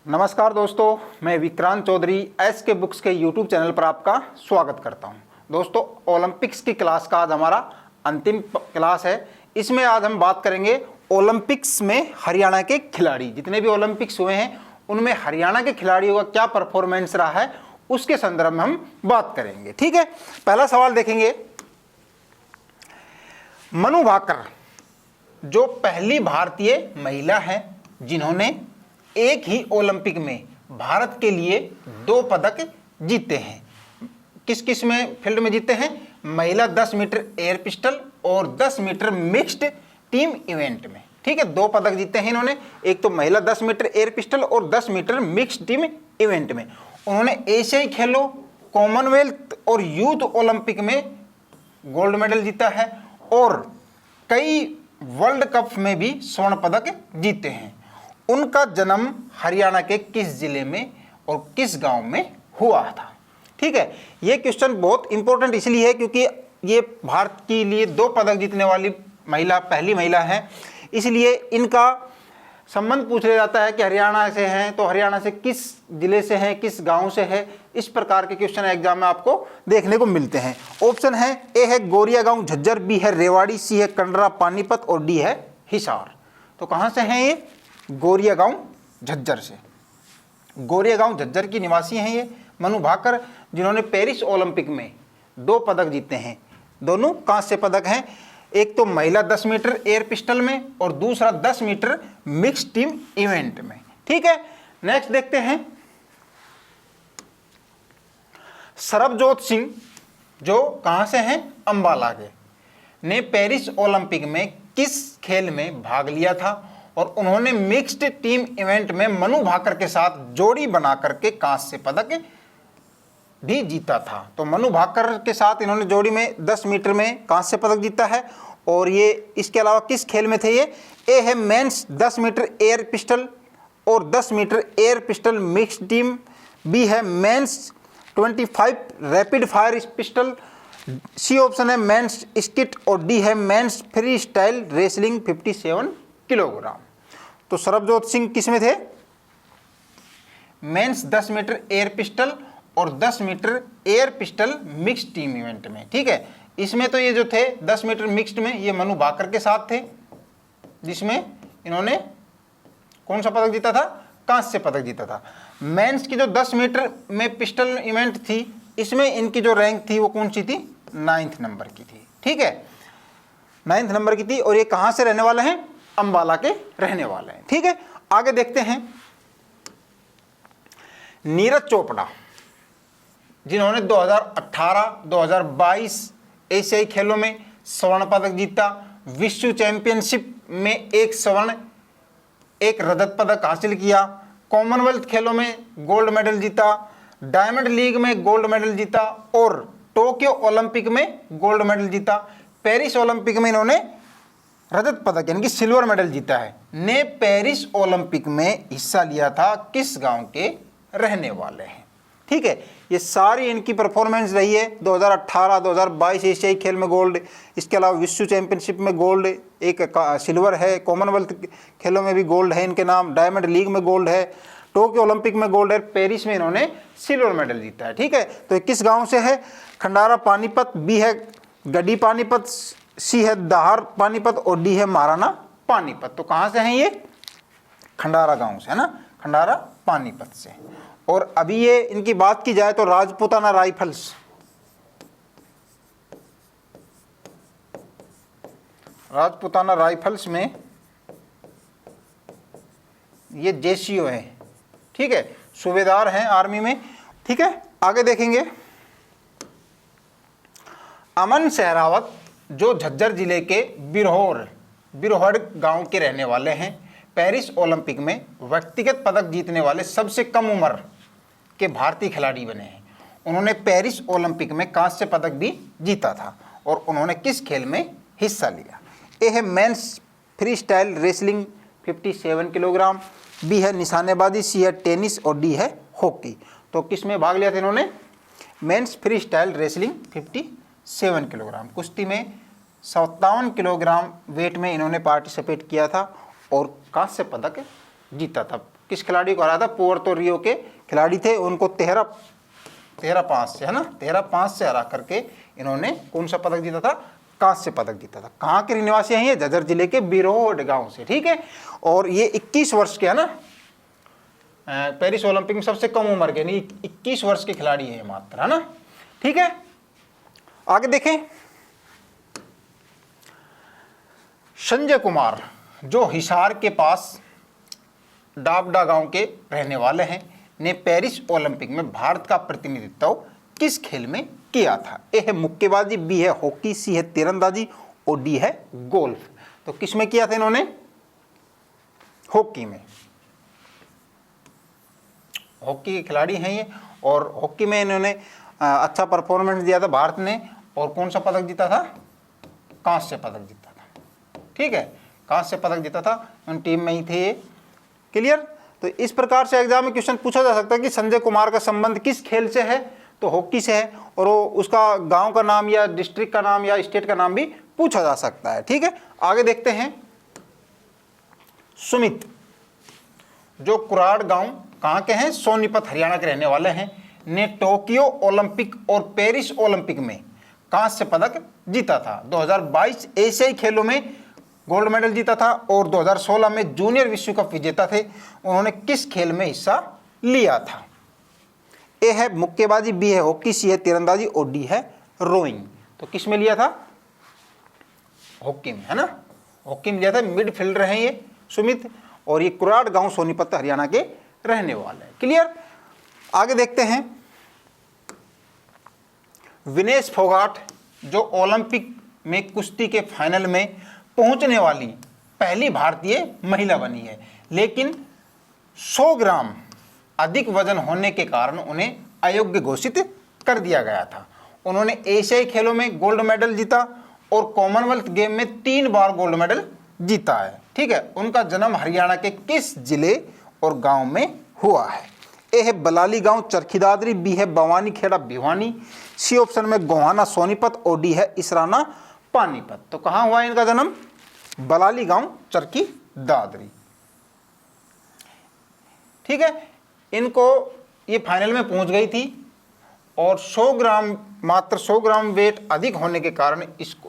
नमस्कार दोस्तों, मैं विक्रांत चौधरी एस के बुक्स के यूट्यूब चैनल पर आपका स्वागत करता हूं। दोस्तों, ओलंपिक्स की क्लास का आज हमारा अंतिम क्लास है। इसमें आज हम बात करेंगे ओलंपिक्स में हरियाणा के खिलाड़ी। जितने भी ओलंपिक्स हुए हैं उनमें हरियाणा के खिलाड़ियों का क्या परफॉर्मेंस रहा है उसके संदर्भ में हम बात करेंगे। ठीक है, पहला सवाल देखेंगे। मनु भाकर जो पहली भारतीय महिला है जिन्होंने एक ही ओलंपिक में भारत के लिए 2 पदक जीते हैं। किस किस में फील्ड में जीते हैं? महिला 10 मीटर एयर पिस्टल और 10 मीटर मिक्स्ड टीम इवेंट में। ठीक है, 2 पदक जीते हैं इन्होंने। एक तो महिला 10 मीटर एयर पिस्टल और 10 मीटर मिक्स्ड टीम इवेंट में। उन्होंने एशियाई खेलों, कॉमनवेल्थ और यूथ ओलंपिक में गोल्ड मेडल जीता है और कई वर्ल्ड कप में भी स्वर्ण पदक जीते हैं। उनका जन्म हरियाणा के किस जिले में और किस गांव में हुआ था? ठीक है, ये क्वेश्चन बहुत इंपॉर्टेंट इसलिए है क्योंकि ये भारत के लिए 2 पदक जीतने वाली पहली महिला है, इसलिए इनका संबंध पूछ लिया जाता है कि हरियाणा से हैं तो हरियाणा से किस जिले से हैं, किस गांव से है। इस प्रकार के क्वेश्चन एग्जाम में आपको देखने को मिलते हैं। ऑप्शन है, ए है गोरिया गांव झज्जर, बी है रेवाड़ी, सी है कंडरा पानीपत और डी है हिसार। तो कहाँ से हैं ये? गोरिया गांव झज्जर से। गोरिया गांव झज्जर की निवासी हैं ये मनु भाकर, जिन्होंने पेरिस ओलंपिक में 2 पदक जीते हैं। दोनों कांस्य पदक हैं। एक तो महिला 10 मीटर एयर पिस्टल में और दूसरा 10 मीटर मिक्स टीम इवेंट में। ठीक है, नेक्स्ट देखते हैं। सरबजोत सिंह जो कहां से हैं? अंबाला के, ने पेरिस ओलंपिक में किस खेल में भाग लिया था? और उन्होंने मिक्स्ड टीम इवेंट में मनु भाकर के साथ जोड़ी बना करके कांस्य पदक भी जीता था। तो मनु भाकर के साथ इन्होंने जोड़ी में 10 मीटर में कांस्य पदक जीता है। और ये इसके अलावा किस खेल में थे ये? ए है मेंस 10 मीटर एयर पिस्टल और 10 metre air pistol mix team, B है men's 25 rapid fire pistol, C option है मेंस स्किट और डी है men's free style wrestling 57 kilogram. तो सरबजोत सिंह किस में थे? मेंस 10 मीटर एयर पिस्टल और 10 metre air pistol mix team event में। ठीक है, इसमें तो ये जो थे 10 मीटर मिक्स्ड में ये मनु भाकर के साथ थे, जिसमें इन्होंने कौन सा पदक जीता था? कांस्य पदक जीता था। मेंस की जो 10 मीटर में पिस्टल इवेंट थी इसमें इनकी जो रैंक थी वो कौन सी थी? 9th नंबर की थी। ठीक है, 9th नंबर की थी। और ये कहां से रहने वाले हैं? अंबाला के रहने वाले हैं। ठीक है, आगे देखते हैं। नीरज चोपड़ा जिन्होंने 2018-2022 एशियाई खेलों में स्वर्ण पदक जीता, विश्व चैंपियनशिप में 1 स्वर्ण 1 रजत पदक हासिल किया, कॉमनवेल्थ खेलों में गोल्ड मेडल जीता, डायमंड लीग में गोल्ड मेडल जीता और टोक्यो ओलंपिक में गोल्ड मेडल जीता। पेरिस ओलंपिक में इन्होंने रजत पदक यानी कि सिल्वर मेडल जीता है। ने पेरिस ओलंपिक में हिस्सा लिया था, किस गांव के रहने वाले हैं? ठीक है, ये सारी इनकी परफॉर्मेंस रही है। 2018-2022 एशियाई खेल में गोल्ड, इसके अलावा विश्व चैंपियनशिप में गोल्ड, एक सिल्वर है, कॉमनवेल्थ खेलों में भी गोल्ड है इनके नाम, डायमंड लीग में गोल्ड है, टोक्यो ओलंपिक में गोल्ड है, पेरिस में इन्होंने सिल्वर मेडल जीता है। ठीक है, तो किस गाँव से है? खंडारा पानीपत, बी है गढ़ी पानीपत, सी है दाहर पानीपत और डी है महाराणा पानीपत। तो कहाँ से हैं ये? खंडारा गांव से है ना, खंडारा पानीपत से। और अभी ये इनकी बात की जाए तो राजपूताना राइफल्स में ये जेसीओ है। ठीक है, सूबेदार हैं आर्मी में। ठीक है, आगे देखेंगे। अमन सहरावत जो झज्जर जिले के बिरहोड़ गांव के रहने वाले हैं, पेरिस ओलंपिक में व्यक्तिगत पदक जीतने वाले सबसे कम उम्र के भारतीय खिलाड़ी बने हैं। उन्होंने पेरिस ओलंपिक में कांस्य पदक भी जीता था और उन्होंने किस खेल में हिस्सा लिया? ए है men's free style wrestling 57 kilogram, B है निशानेबाजी, सी है टेनिस और डी है हॉकी। तो किस में भाग लिया था इन्होंने? Men's free style wrestling 57 kilogram, कुश्ती में 57 किलोग्राम वेट में इन्होंने पार्टिसिपेट किया था और कांस्य पदक जीता था किस खिलाड़ी को हराया था? पुएर्तो रिको के खिलाड़ी थे, उनको 13-5 से, है ना, 13-5 से हरा करके इन्होंने कौन सा पदक जीता था? कांस्य पदक जीता था। कहाँ के निवासी हैं ये? झज्जर जिले के बिरोड गांव से, ठीक है। और ये 21 वर्ष के, है ना, पेरिस ओलंपिक में सबसे कम उम्र के, नहीं 21 वर्ष के खिलाड़ी है मात्र, है ना, ठीक है। आगे देखें, संजय कुमार जो हिसार के पास डाबडा गांव के रहने वाले हैं, ने पेरिस ओलंपिक में भारत का प्रतिनिधित्व किस खेल में किया था? ए है मुक्केबाजी, बी है हॉकी, सी है तीरंदाजी और डी है गोल्फ। तो किस में किया था इन्होंने? हॉकी में। हॉकी के खिलाड़ी हैं ये, और हॉकी में इन्होंने अच्छा परफॉर्मेंस दिया था भारत ने, और कौन सा पदक जीता था? कांस्य पदक जीता था, ठीक है, कांस्य पदक जीता था, उन टीम में ही थे ये। क्लियर? तो इस प्रकार से एग्जाम में क्वेश्चन पूछा जा सकता है कि संजय कुमार का संबंध किस खेल से है? तो हॉकी से है, और वो उसका गांव का नाम या डिस्ट्रिक्ट का नाम या स्टेट का नाम भी पूछा जा सकता है, ठीक है। आगे देखते हैं, सुमित जो कुराड़ गांव कहाँ के हैं? सोनीपत हरियाणा के रहने वाले हैं, ने टोक्यो ओलंपिक और पेरिस ओलंपिक में कांस्य पदक जीता था। 2022 एशियाई खेलों में गोल्ड मेडल जीता था, और 2016 में जूनियर विश्व कप विजेता थे। उन्होंने किस खेल में हिस्सा लिया था? ए है मुक्केबाजी, बी है हॉकी, सी है तीरंदाजी और डी है रोइंग। तो किस में लिया था? हॉकी में, है ना, हॉकी में लिया था। मिडफील्डर हैं ये सुमित, और ये कुराड़ गांव सोनीपत हरियाणा के रहने वाले हैं। क्लियर? आगे देखते हैं, विनेश फोगाट जो ओलंपिक में कुश्ती के फाइनल में पहुंचने वाली पहली भारतीय महिला बनी है, लेकिन 100 ग्राम अधिक वजन होने के कारण उन्हें अयोग्य घोषित कर दिया गया था। उन्होंने एशियाई खेलों में गोल्ड मेडल जीता और कॉमनवेल्थ गेम में 3 बार गोल्ड मेडल जीता है, ठीक है। उनका जन्म हरियाणा के किस जिले और गांव में हुआ है? ए है बलाली गांव चरखी दादरी, बी है भवानी खेड़ा भिवानी, सी ऑप्शन में गोहाना सोनीपत और डी है इसराना पानीपत। तो कहां हुआ इनका जन्म? बलाली गांव चरखी दादरी, ठीक है। इनको ये फाइनल में पहुंच गई थी, और 100 ग्राम, मात्र 100 ग्राम वेट अधिक होने के कारण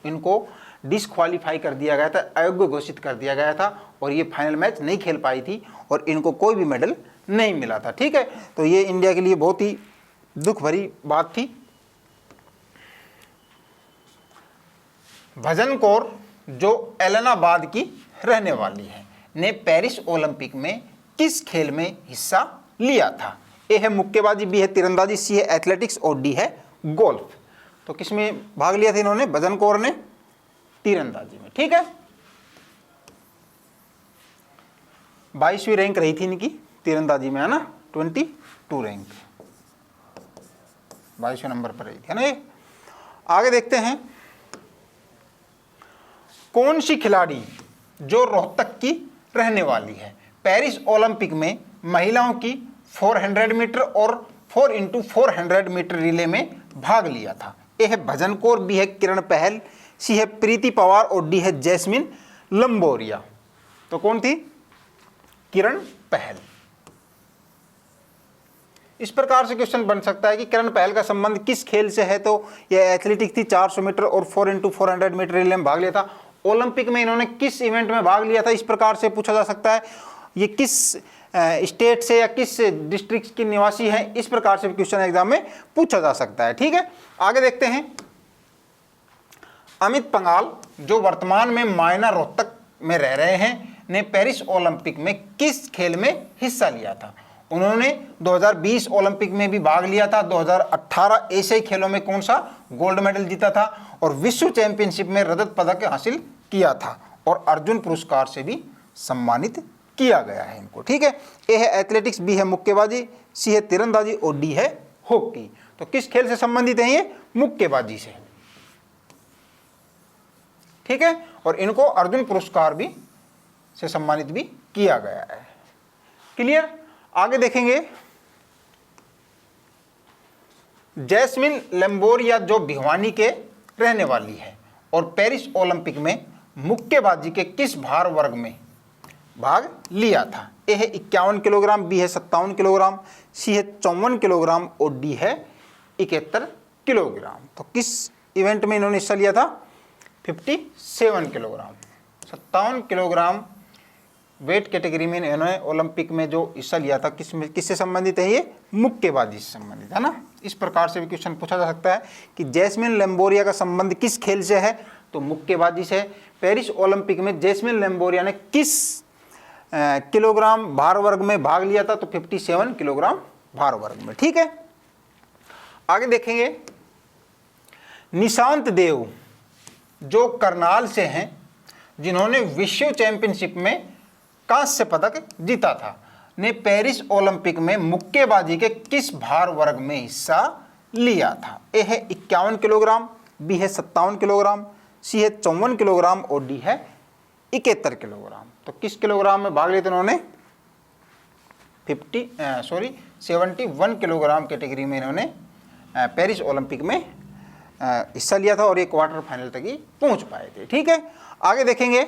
इनको डिस्क्वालीफाई कर दिया गया था, अयोग्य घोषित कर दिया गया था, और ये फाइनल मैच नहीं खेल पाई थी, और इनको कोई भी मेडल नहीं मिला था, ठीक है। तो ये इंडिया के लिए बहुत ही दुख भरी बात थी। भजन कौर जो एलनाबाद की रहने वाली है, ने पेरिस ओलंपिक में किस खेल में हिस्सा लिया था? ए है मुक्केबाजी, बी है तीरंदाजी, सी है एथलेटिक्स और डी है गोल्फ। तो किस में भाग लिया था इन्होंने? भजन कौर ने तीरंदाजी में, ठीक है। 22वीं रैंक रही थी इनकी तीरंदाजी में, है ना, 22 रैंक, 22वें नंबर पर रही थी, है ना ये। आगे देखते हैं, कौन सी खिलाड़ी जो रोहतक की रहने वाली है, पेरिस ओलंपिक में महिलाओं की 400 मीटर और 4x400 मीटर रिले में भाग लिया था? ए है भजन कौर, बी है किरण पहल, सी है प्रीति पवार और डी है जैस्मिन लंबोरिया। तो कौन थी? किरण पहल। इस प्रकार से क्वेश्चन बन सकता है कि किरण पहल का संबंध किस खेल से है? तो यह एथलेटिक्स थी, 400 मीटर और 4x400 मीटर रिले में भाग लिया था। ओलंपिक में इन्होंने किस इवेंट में भाग लिया था? इस प्रकार से पूछा जा सकता है। ये किस स्टेट से या किस डिस्ट्रिक्ट की निवासी है? इस प्रकार से क्वेश्चन एग्जाम में पूछा जा सकता है, ठीक है। आगे देखते हैं, अमित पंघाल जो वर्तमान में मायना रोहतक में रह रहे हैं, ने पेरिस ओलंपिक में किस खेल में हिस्सा लिया था? उन्होंने 2020 ओलंपिक में भी भाग लिया था, 2018 एशियाई खेलों में कौन सा गोल्ड मेडल जीता था, और विश्व चैंपियनशिप में रजत पदक हासिल किया था, और अर्जुन पुरस्कार से भी सम्मानित किया गया है इनको, ठीक है। ए है एथलेटिक्स, बी है मुक्केबाजी, सी है तीरंदाजी और डी है हॉकी। तो किस खेल से संबंधित है ये? मुक्केबाजी से, ठीक है। और इनको अर्जुन पुरस्कार भी से सम्मानित भी किया गया है। क्लियर? आगे देखेंगे, जैस्मिन लंबोरिया जो भिवानी के रहने वाली है और पेरिस ओलंपिक में मुक्केबाजी के किस भार वर्ग में भाग लिया था। ए है 51 किलोग्राम, बी है 57 किलोग्राम, सी है 54 किलोग्राम और डी है 71 किलोग्राम। तो किस इवेंट में इन्होंने हिस्सा लिया था? 57 किलोग्राम। 57 किलोग्राम वेट कैटेगरी में इन्होंने ओलंपिक में जो हिस्सा लिया था, किससे संबंधित है? ये मुक्केबाजी से संबंधित है ना। इस प्रकार से भी क्वेश्चन पूछा जा सकता है कि जैस्मिन लैम्बोरिया का संबंध किस खेल से है? तो मुक्केबाजी से। पेरिस ओलंपिक में जैस्मिन लैम्बोरिया ने किस किलोग्राम भार वर्ग में भाग लिया था? तो 57 किलोग्राम भार वर्ग में। ठीक है, आगे देखेंगे। निशांत देव जो करनाल से हैं, जिन्होंने विश्व चैंपियनशिप में कांस्य पदक जीता था, ने पेरिस ओलंपिक में मुक्केबाजी के किस भार वर्ग में हिस्सा लिया था? ए है 51 किलोग्राम, बी है 57 किलोग्राम, सी है 54 किलोग्राम और डी है 71 किलोग्राम। तो किस किलोग्राम में भाग लिया था उन्होंने? 71 किलोग्राम कैटेगरी में इन्होंने पेरिस ओलंपिक में हिस्सा लिया था और ये क्वार्टर फाइनल तक ही पहुंच पाए थे। ठीक है, आगे देखेंगे।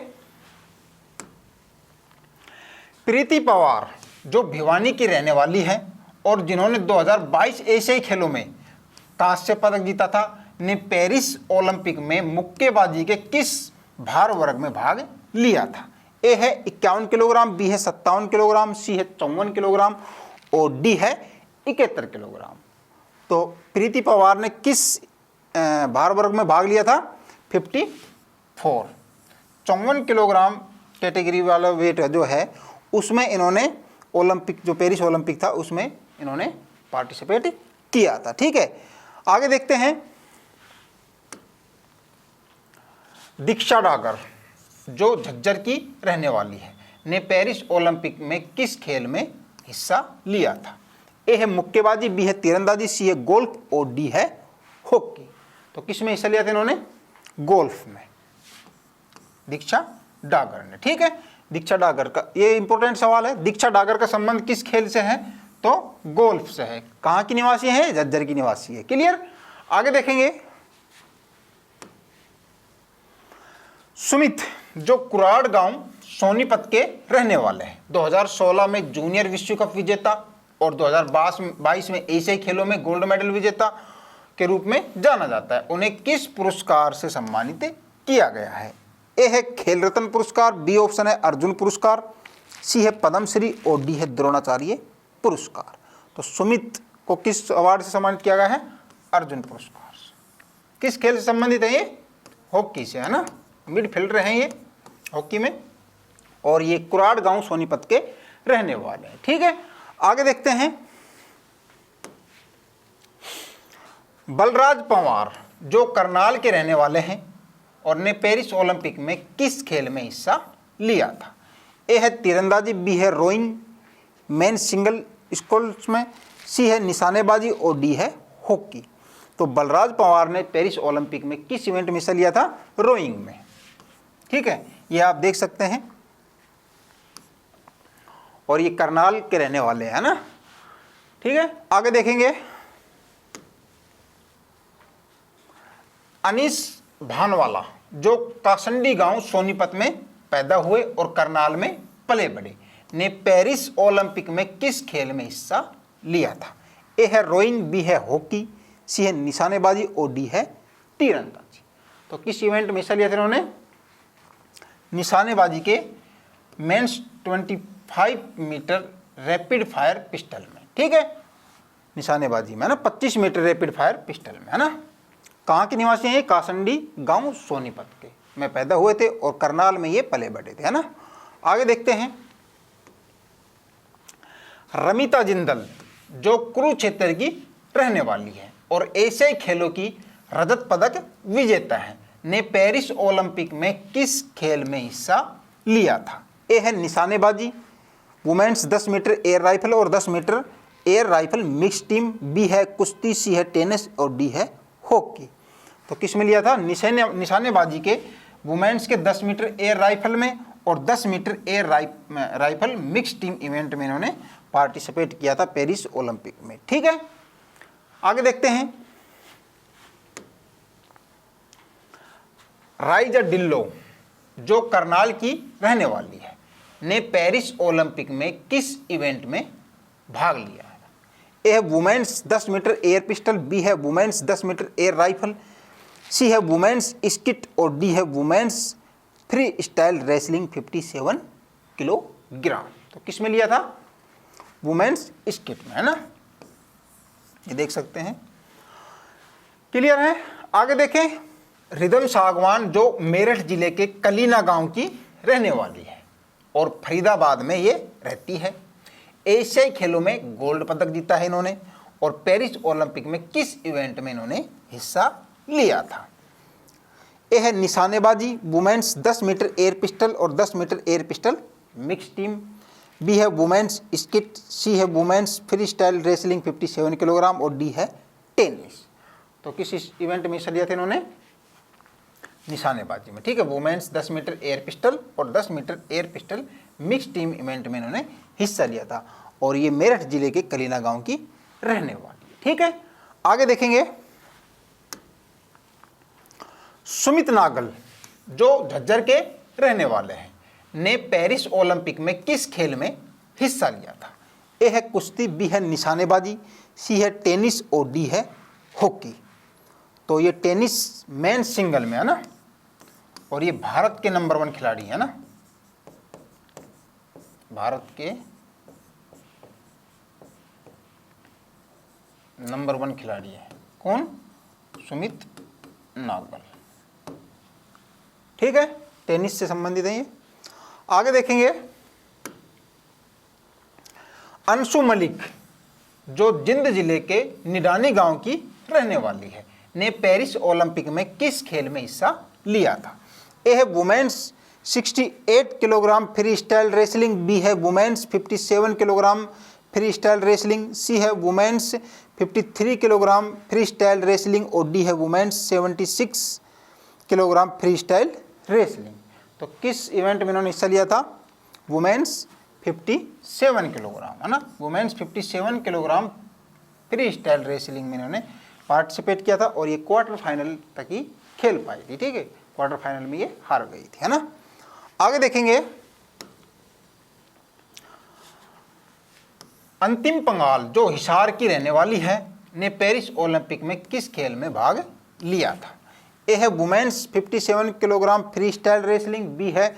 प्रीति पवार जो भिवानी की रहने वाली है और जिन्होंने 2022 एशियाई खेलों में कांस्य पदक जीता था, ने पेरिस ओलंपिक में मुक्केबाजी के किस भार वर्ग में भाग लिया था? ए है 51 किलोग्राम, बी है 57 किलोग्राम, सी है 54 किलोग्राम और डी है 71 किलोग्राम। तो प्रीति पवार ने किस भार वर्ग में भाग लिया था? 54। 54 किलोग्राम कैटेगरी वाला वेट जो है उसमें इन्होंने ओलंपिक, जो पेरिस ओलंपिक था उसमें इन्होंने पार्टिसिपेट किया था। ठीक है, आगे देखते हैं। दीक्षा डागर जो झज्जर की रहने वाली है, ने पेरिस ओलंपिक में किस खेल में हिस्सा लिया था? ए है मुक्केबाजी, बी है तीरंदाजी, सी है गोल्फ और डी है हॉकी। तो किस में हिस्सा लिया था इन्होंने? गोल्फ में, दीक्षा डागर ने। ठीक है, दीक्षा डागर का ये इंपॉर्टेंट सवाल है। दीक्षा डागर का संबंध किस खेल से है? तो गोल्फ से है। कहाँ की निवासी है? झज्जर की निवासी है। क्लियर, आगे देखेंगे। सुमित जो कुराड़ गांव सोनीपत के रहने वाले हैं, 2016 में जूनियर विश्व कप विजेता और 2022 में एशियाई खेलों में गोल्ड मेडल विजेता के रूप में जाना जाता है। उन्हें किस पुरस्कार से सम्मानित किया गया है? ए है खेल रत्न पुरस्कार, बी ऑप्शन है अर्जुन पुरस्कार, सी है पद्मश्री और डी है द्रोणाचार्य पुरस्कार। तो सुमित को किस अवार्ड से सम्मानित किया गया है? अर्जुन पुरस्कार से। किस खेल से संबंधित है ये? हॉकी से, है ना। मिडफील्डर हैं ये हॉकी में और ये कुराड़ गांव सोनीपत के रहने वाले हैं। ठीक है, आगे देखते हैं। बलराज पंवार जो करनाल के रहने वाले हैं और ने पेरिस ओलंपिक में किस खेल में हिस्सा लिया था? ए है तीरंदाजी, बी है रोइंग मेन सिंगल स्कूल्स में, सी है निशानेबाजी और डी है हॉकी। तो बलराज पंवार ने पेरिस ओलंपिक में किस इवेंट में हिस्सा लिया था? रोइंग में। ठीक है, ये आप देख सकते हैं और ये करनाल के रहने वाले हैं ना। ठीक है, आगे देखेंगे। अनीस भानवाला जो कासंडी गांव सोनीपत में पैदा हुए और करनाल में पले बढ़े, ने पेरिस ओलंपिक में किस खेल में हिस्सा लिया था? ए है रोइंग, बी है हॉकी, सी है निशानेबाजी और डी है तीरंदाजी। तो किस इवेंट में हिस्सा लिया था इन्होंने? निशानेबाजी के men's 25 metre rapid fire pistol में। ठीक है, निशानेबाजी में ना 25 मीटर रैपिड फायर पिस्टल में, है ना। कहाँ के निवासी हैं? कासंडी गांव सोनीपत के में पैदा हुए थे और करनाल में ये पले बढ़े थे, है ना। आगे देखते हैं। रमिता जिंदल जो कुरुक्षेत्र की रहने वाली है और एशियाई खेलों की रजत पदक विजेता है, ने पेरिस ओलंपिक में किस खेल में हिस्सा लिया था? ए है निशानेबाजी, वुमेन्स 10 मीटर एयर राइफल और 10 metre air rifle mix team, B है कुश्ती, सी है टेनिस और डी है हॉकी। तो किस में लिया था? निशानेबाजी के वुमेन्स के 10 मीटर एयर राइफल में और 10 metre air rifle mix team event में इन्होंने पार्टिसिपेट किया था पेरिस ओलंपिक में। ठीक है, आगे देखते हैं। राइजा डिल्लो जो करनाल की रहने वाली है ने पेरिस ओलंपिक में किस इवेंट में भाग लिया है? ए है women's 10 metre air pistol, B है women's 10 metre air rifle, C है वुमेन्स स्किट और डी है women's free style wrestling 57 kilogram. तो किस में लिया था? वुमेन्स स्किट में, है ना, ये देख सकते हैं। क्लियर है? आगे देखें, रिदम सागवान जो मेरठ जिले के कलीना गांव की रहने वाली है और फरीदाबाद में ये रहती है। एशियाई खेलों में गोल्ड पदक जीता है इन्होंने और पेरिस ओलंपिक में किस इवेंट में इन्होंने हिस्सा लिया था? ए है निशानेबाजी, वुमेन्स 10 मीटर एयर पिस्टल और 10 metre air pistol mix team, B है वुमेन्स स्किट, सी है women's free style wrestling 57 kilogram और डी है टेनिस। तो किस इवेंट में हिस्सा लिया था इन्होंने? निशानेबाजी में। ठीक है, वुमेन्स 10 मीटर एयर पिस्टल और 10 metre air pistol mix team event में इन्होंने हिस्सा लिया था और ये मेरठ जिले के कलीना गांव की रहने वाली। ठीक है, आगे देखेंगे, सुमित नागल जो झज्जर के रहने वाले हैं ने पेरिस ओलंपिक में किस खेल में हिस्सा लिया था? ए है कुश्ती, बी है निशानेबाजी, सी है टेनिस और डी है हॉकी। तो ये टेनिस मेन सिंगल में है ना, और ये भारत के नंबर 1 खिलाड़ी है ना, भारत के नंबर 1 खिलाड़ी है। कौन? सुमित नागल। ठीक है, टेनिस से संबंधित है ये। आगे देखेंगे, अंशु मलिक जो जिंद जिले के निडानी गांव की रहने वाली है ने पेरिस ओलंपिक में किस खेल में हिस्सा लिया था? ए है women's 68 kilogram free style wrestling, B है women's 57 kilogram free style wrestling, C है women's 53 kilogram free style wrestling और डी है women's 76 kilogram free style wrestling. तो किस इवेंट में इन्होंने हिस्सा लिया था? वुमेन्स 57 किलोग्राम, है ना, women's 57 kilogram free style wrestling में इन्होंने पार्टिसिपेट किया था और ये क्वार्टर फाइनल तक ही खेल पाई थी। ठीक है, क्वार्टर फाइनल में ये हार गई थी, है ना। आगे देखेंगे, अंतिम पंगाल जो हिसार की रहने वाली है ने पेरिस ओलंपिक में किस खेल में भाग लिया था? ए है women's 57 kilogram free style wrestling, B है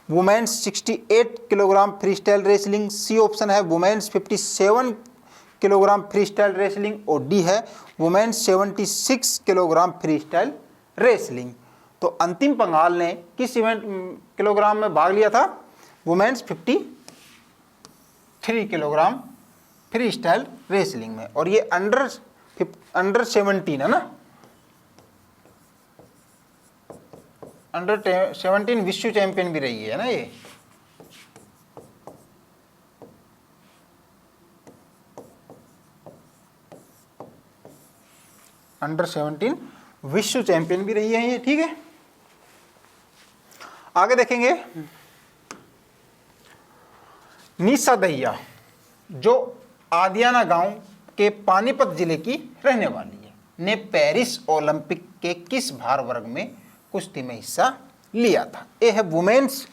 women's 68 kilogram free style wrestling, C option है women's 57 kilogram free style wrestling और डी है women's 76 kilogram free style wrestling. तो अंतिम पंगाल ने किस इवेंट किलोग्राम में भाग लिया था? Women's 53 kilogram free style wrestling में, और ये अंडर 17 है ना, अंडर 17 विश्व चैंपियन भी रही है ना ये। अंडर 17 विश्व चैंपियन भी रही है ये। ठीक है, आगे देखेंगे, निशा दहिया जो आदियाना गांव के पानीपत जिले की रहने वाली है ने पेरिस ओलंपिक के किस भार वर्ग में कुश्ती में हिस्सा लिया था? ए है women's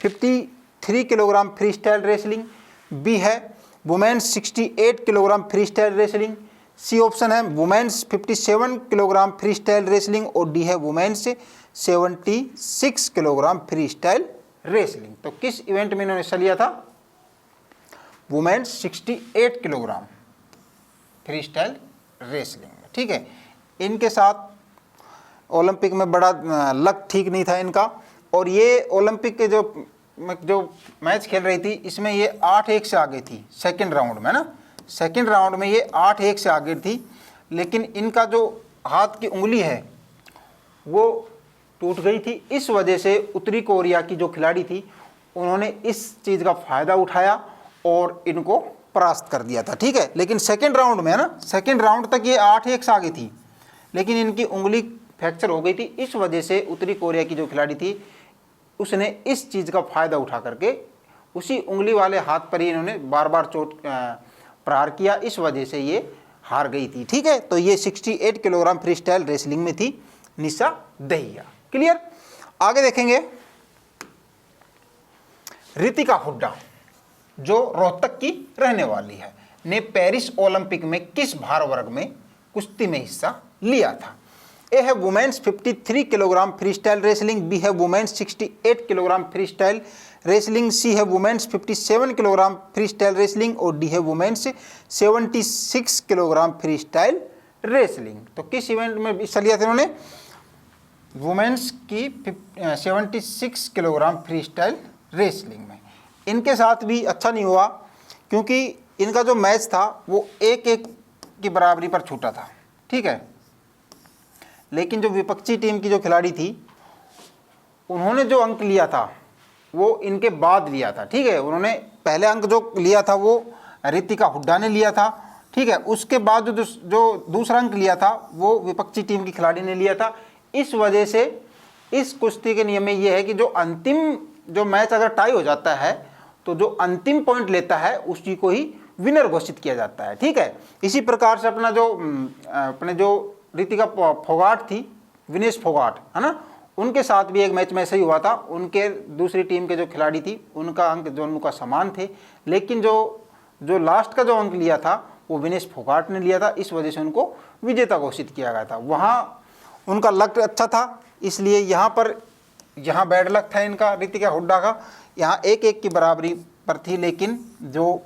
53 kilogram free style wrestling, B है women's 68 kilogram free style wrestling, C option है women's 57 kilogram free style wrestling और डी है women's 76 kilogram free style wrestling. तो किस इवेंट में इन्होंने हिस्सा लिया था? Women's 68 kilogram free style wrestling में। ठीक है, इनके साथ ओलंपिक में बड़ा लक ठीक नहीं था इनका, और ये ओलंपिक के जो मैच खेल रही थी इसमें ये 8-1 से आगे थी सेकंड राउंड में ना, सेकंड राउंड में ये 8-1 से आगे थी, लेकिन इनका जो हाथ की उंगली है वो टूट गई थी। इस वजह से उत्तरी कोरिया की जो खिलाड़ी थी उन्होंने इस चीज़ का फ़ायदा उठाया और इनको परास्त कर दिया था। ठीक है, लेकिन सेकंड राउंड में है ना, सेकंड राउंड तक ये 8-1 से आगे थी, लेकिन इनकी उंगली फ्रैक्चर हो गई थी। इस वजह से उत्तरी कोरिया की जो खिलाड़ी थी उसने इस चीज़ का फ़ायदा उठा करके उसी उंगली वाले हाथ पर ही इन्होंने बार बार चोट प्रहार किया, इस वजह से ये हार गई थी। ठीक है, तो ये 68 किलोग्राम फ्री स्टाइल रेसलिंग में थी निशा दहिया। क्लियर? आगे देखेंगे, रितिका हुड्डा जो रोहतक की रहने वाली है ने पेरिस ओलंपिक में किस भार वर्ग में कुश्ती में हिस्सा लिया था? ए है women's 53 kilogram free style wrestling, B है women's 68 kilogram free style wrestling, C है women's 57 kilogram free style wrestling और डी है women's 76 kilogram free style wrestling. तो किस इवेंट में हिस्सा लिया था इन्होंने? वुमेन्स की 76 किलोग्राम फ्री स्टाइल रेसलिंग में। इनके साथ भी अच्छा नहीं हुआ क्योंकि इनका जो मैच था वो 1-1 की बराबरी पर छूटा था, ठीक है। लेकिन जो विपक्षी टीम की जो खिलाड़ी थी उन्होंने जो अंक लिया था वो इनके बाद लिया था, ठीक है। उन्होंने पहले अंक जो लिया था वो रितिका हुड्डा ने लिया था, ठीक है। उसके बाद जो दूसरा अंक लिया था वो विपक्षी टीम की खिलाड़ी ने लिया था। इस वजह से इस कुश्ती के नियम में ये है कि जो अंतिम जो मैच अगर टाई हो जाता है तो जो अंतिम पॉइंट लेता है उसी को ही विनर घोषित किया जाता है, ठीक है। इसी प्रकार से अपने जो रितिका फोगाट थी, विनेश फोगाट, है ना, उनके साथ भी एक मैच में ऐसा ही हुआ था। उनके दूसरी टीम के जो खिलाड़ी थी उनका अंक दोनों का समान थे, लेकिन जो लास्ट का जो अंक लिया था वो विनेश फोगाट ने लिया था। इस वजह से उनको विजेता घोषित किया गया था। वहाँ उनका लक अच्छा था, इसलिए यहाँ बैड लक था इनका, रितिका हुड्डा का। यहाँ 1-1 की बराबरी पर थी, लेकिन जो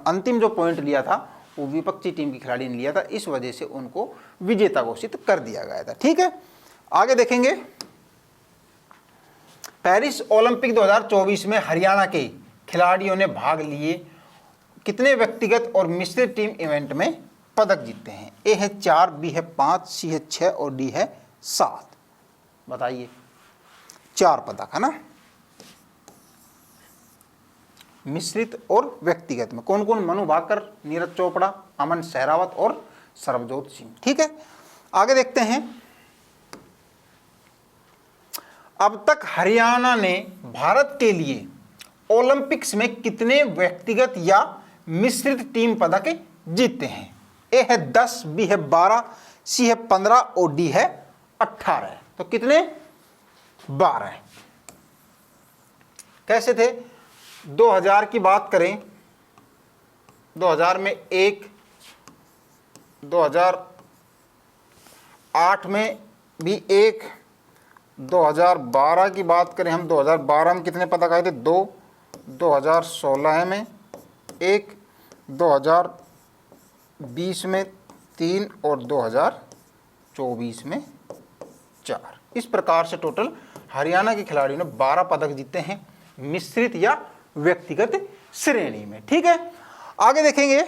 अंतिम जो पॉइंट लिया था वो विपक्षी टीम की खिलाड़ी ने लिया था। इस वजह से उनको विजेता घोषित कर दिया गया था, ठीक है। आगे देखेंगे, पेरिस ओलंपिक 2024 में हरियाणा के खिलाड़ियों ने भाग लिए कितने व्यक्तिगत और मिश्रित टीम इवेंट में पदक जीते हैं? ए है 4, बी है 5, सी है 6 और डी है 7। बताइए। 4 पदक है ना, मिश्रित और व्यक्तिगत में। कौन कौन? मनु भाकर, नीरज चोपड़ा, अमन सहरावत और सरबजोत सिंह, ठीक है। आगे देखते हैं, अब तक हरियाणा ने भारत के लिए ओलंपिक्स में कितने व्यक्तिगत या मिश्रित टीम पदक जीते हैं? ए है 10, बी है 12, सी है 15 और डी है 18। तो कितने? 12। कैसे थे? 2000 की बात करें, 2000 में 1, 2008 में भी 1, 2012 की बात करें हम, 2012 में कितने पदक आए थे? 2, 2016 में 1, 2020 में 3 और 2024 में 4। इस प्रकार से टोटल हरियाणा के खिलाड़ियों ने 12 पदक जीते हैं मिश्रित या व्यक्तिगत श्रेणी में, ठीक है। आगे देखेंगे,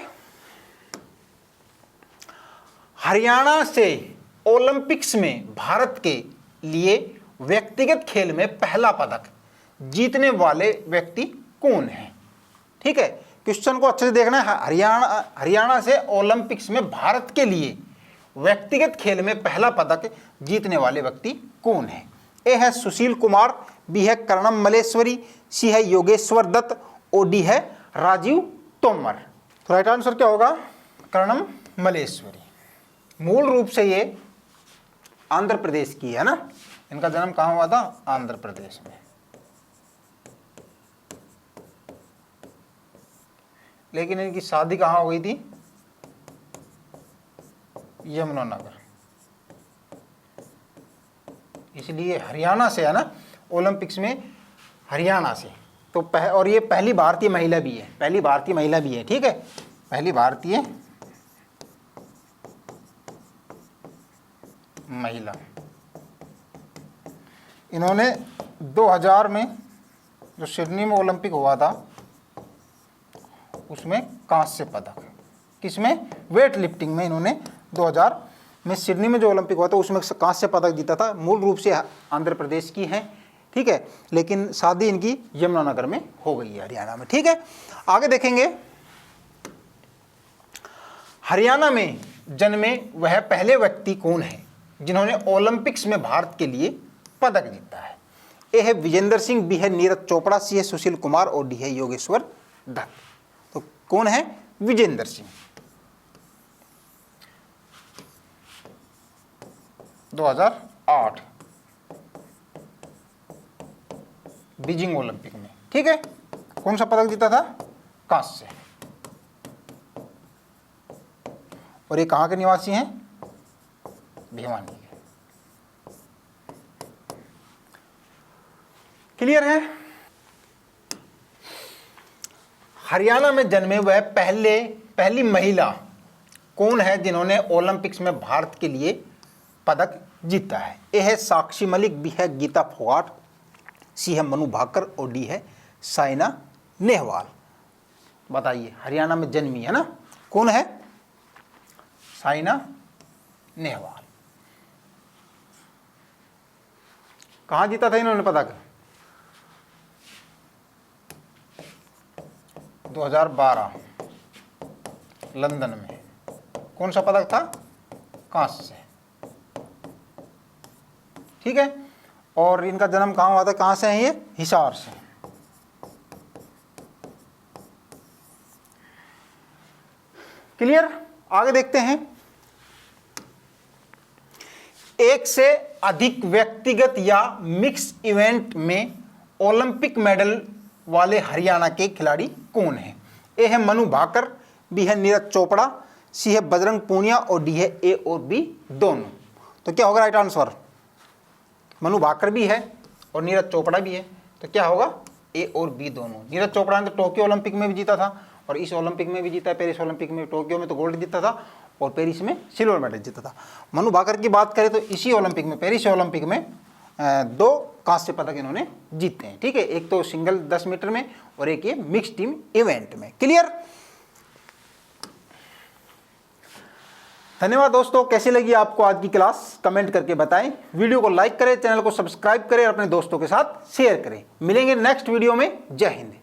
हरियाणा से ओलंपिक्स में भारत के लिए व्यक्तिगत खेल में पहला पदक जीतने वाले व्यक्ति कौन है? ठीक है, क्वेश्चन को अच्छे से देखना है। हरियाणा से ओलंपिक्स में भारत के लिए व्यक्तिगत खेल में पहला पदक जीतने वाले व्यक्ति कौन है? ए है सुशील कुमार, बी है कर्णम मलेश्वरी, सी है योगेश्वर दत्त और डी है राजीव तोमर। तो राइट आंसर क्या होगा? कर्णम मलेश्वरी। मूल रूप से ये आंध्र प्रदेश की है ना, इनका जन्म कहाँ हुआ था? आंध्र प्रदेश में। लेकिन इनकी शादी कहाँ हो गई थी? यमुनानगर। इसलिए हरियाणा से है ना, ओलंपिक्स में हरियाणा से। तो और ये पहली भारतीय महिला भी है, पहली भारतीय महिला भी है, ठीक है, पहली भारतीय महिला। इन्होंने 2000 में जो सिडनी में ओलंपिक हुआ था उसमें कांस्य पदक, किसमें? वेट लिफ्टिंग में इन्होंने 2000 में सिडनी में जो ओलंपिक हुआ था उसमें कांस्य पदक जीता था। मूल रूप से आंध्र प्रदेश की है, ठीक है, लेकिन शादी इनकी यमुनानगर में हो गई है, हरियाणा में, ठीक है। आगे देखेंगे, हरियाणा में जन्मे वह पहले व्यक्ति कौन है जिन्होंने ओलंपिक्स में भारत के लिए पदक जीता है? ए है विजेंद्र सिंह, बी है नीरज चोपड़ा, सी है सुशील कुमार और डी है योगेश्वर दत्त। तो कौन है? विजेंद्र सिंह। 2008 बीजिंग ओलंपिक में। ठीक है, कौन सा पदक जीता था? कांस्य। और ये कहाँ के निवासी हैं? भिवानी के। क्लियर है? हरियाणा में जन्मे वह पहली महिला कौन है जिन्होंने ओलंपिक्स में भारत के लिए पदक जीता है? ए है साक्षी मलिक, बी है गीता फोगाट, सी है मनु भाकर और डी है साइना नेहवाल। बताइए, हरियाणा में जन्मी है ना, कौन है? साइना नेहवाल। कहाँ जीता था इन्होंने पदक? 2012 लंदन में। कौन सा पदक था? कांस्य। ठीक है, और इनका जन्म कहाँ हुआ था? कहाँ से है ये? हिसार से। क्लियर? आगे देखते हैं। एक से अधिक व्यक्तिगत या मिक्स इवेंट में ओलंपिक मेडल वाले हरियाणा के खिलाड़ी कौन हैं? ए है मनु भाकर, बी है नीरज चोपड़ा, सी है बजरंग पूनिया और डी है ए और बी दोनों। तो क्या होगा राइट आंसर? मनु भाकर भी है और नीरज चोपड़ा भी है, तो क्या होगा? ए और बी दोनों। नीरज चोपड़ा ने तो टोक्यो ओलंपिक में भी जीता था और इस ओलंपिक में भी जीता है, पेरिस ओलंपिक में। टोक्यो में तो गोल्ड जीता था और पेरिस में सिल्वर मेडल जीता था। मनु भाकर की बात करें तो इसी ओलंपिक में, पेरिस ओलंपिक में 2 कांस्य पदक इन्होंने जीते हैं। ठीक है, एक तो सिंगल 10 मीटर में और एक ये मिक्स टीम इवेंट में। क्लियर? धन्यवाद दोस्तों। कैसी लगी आपको आज की क्लास? कमेंट करके बताएं। वीडियो को लाइक करें, चैनल को सब्सक्राइब करें और अपने दोस्तों के साथ शेयर करें। मिलेंगे नेक्स्ट वीडियो में। जय हिंद।